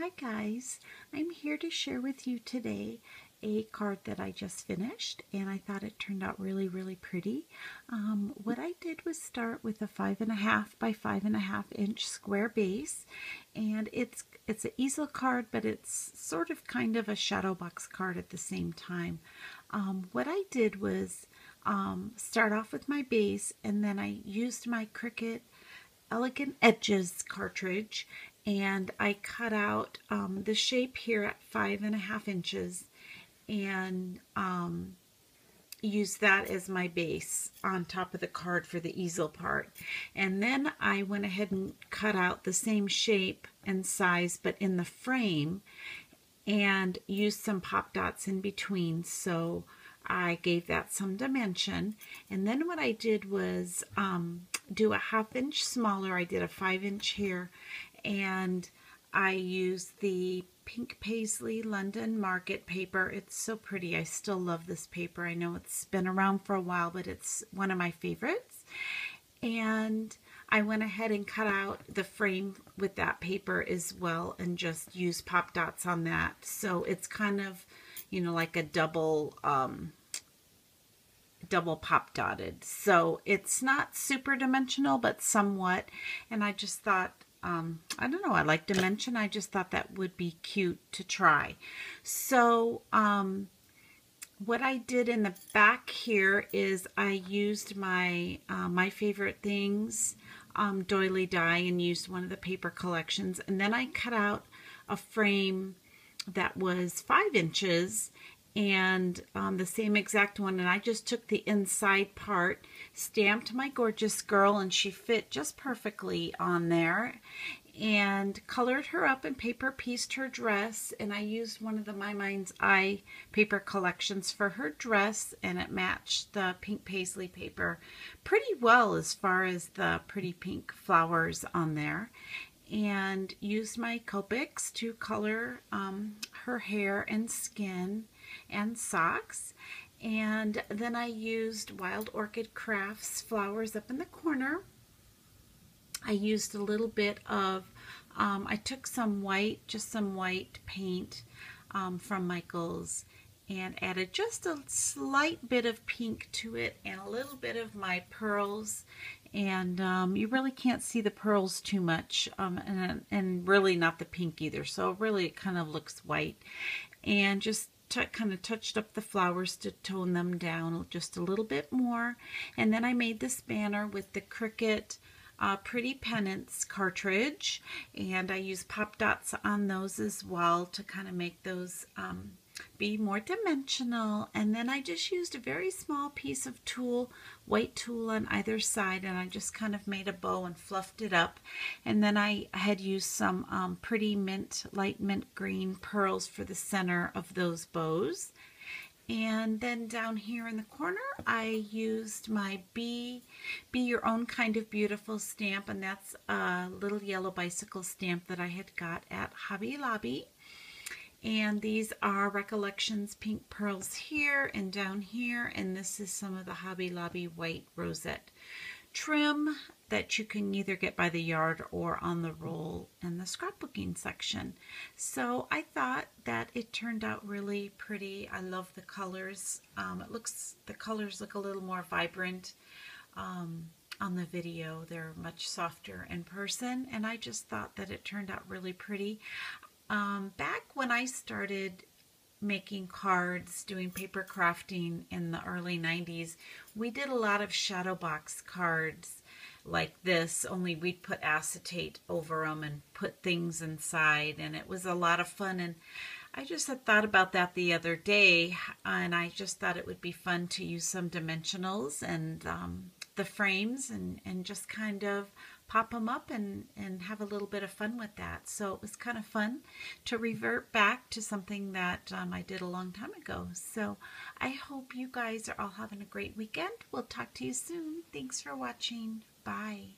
Hi guys, I'm here to share with you today a card that I just finished, and I thought it turned out really pretty. What I did was start with a 5.5 by 5.5 inch square base, and it's an easel card, but it's sort of kind of a shadow box card at the same time. What I did was start off with my base, and then I used my Cricut Elegant Edges cartridge, and I cut out the shape here at 5.5 inches and use that as my base on top of the card for the easel part. And then I went ahead and cut out the same shape and size but in the frame and used some pop dots in between, so I gave that some dimension. And then what I did was do a 1/2 inch smaller. I did a 5-inch here, and I used the Pink Paisley London Market paper. It's so pretty. I still love this paper. I know it's been around for a while, but it's one of my favorites. And I went ahead and cut out the frame with that paper as well and just used pop dots on that. So it's kind of, you know, like a double pop dotted. So it's not super dimensional, but somewhat. And I just thought, I don't know, I like dimension. I just thought that would be cute to try. So what I did in the back here is I used my My Favorite Things doily die and used one of the paper collections, and then I cut out a frame that was 5 inches and the same exact one, and I just took the inside part, stamped my gorgeous girl, and she fit just perfectly on there, and colored her up and paper pieced her dress. And I used one of the My Mind's Eye paper collections for her dress, and it matched the Pink Paisley paper pretty well as far as the pretty pink flowers on there. And used my Copics to color her hair and skin and socks. And then I used Wild Orchid Crafts flowers up in the corner. I used a little bit of, I took some white, just some white paint from Michael's, and added just a slight bit of pink to it and a little bit of my pearls. And you really can't see the pearls too much, and really not the pink either, so really it kind of looks white. And just kind of touched up the flowers to tone them down just a little bit more. And then I made this banner with the Cricut Pretty Pennants cartridge, and I used pop dots on those as well to kind of make those be more dimensional. And then I just used a very small piece of tulle, white tulle on either side, and I just kind of made a bow and fluffed it up. And then I had used some pretty light mint green pearls for the center of those bows. And then down here in the corner, I used my Be Your Own Kind of Beautiful stamp, and that's a little yellow bicycle stamp that I had got at Hobby Lobby. And these are Recollections pink pearls here and down here, and this is some of the Hobby Lobby white rosette trim that you can either get by the yard or on the roll in the scrapbooking section. So I thought that it turned out really pretty. I love the colors. The colors look a little more vibrant on the video. They're much softer in person, and I just thought that it turned out really pretty. Back when I started making cards, doing paper crafting in the early 90s, we did a lot of shadow box cards like this, only we'd put acetate over them and put things inside, and it was a lot of fun. And I just had thought about that the other day, and I just thought it would be fun to use some dimensionals and the frames and just kind of pop them up and have a little bit of fun with that. So it was kind of fun to revert back to something that I did a long time ago. So I hope you guys are all having a great weekend. We'll talk to you soon. Thanks for watching. Bye.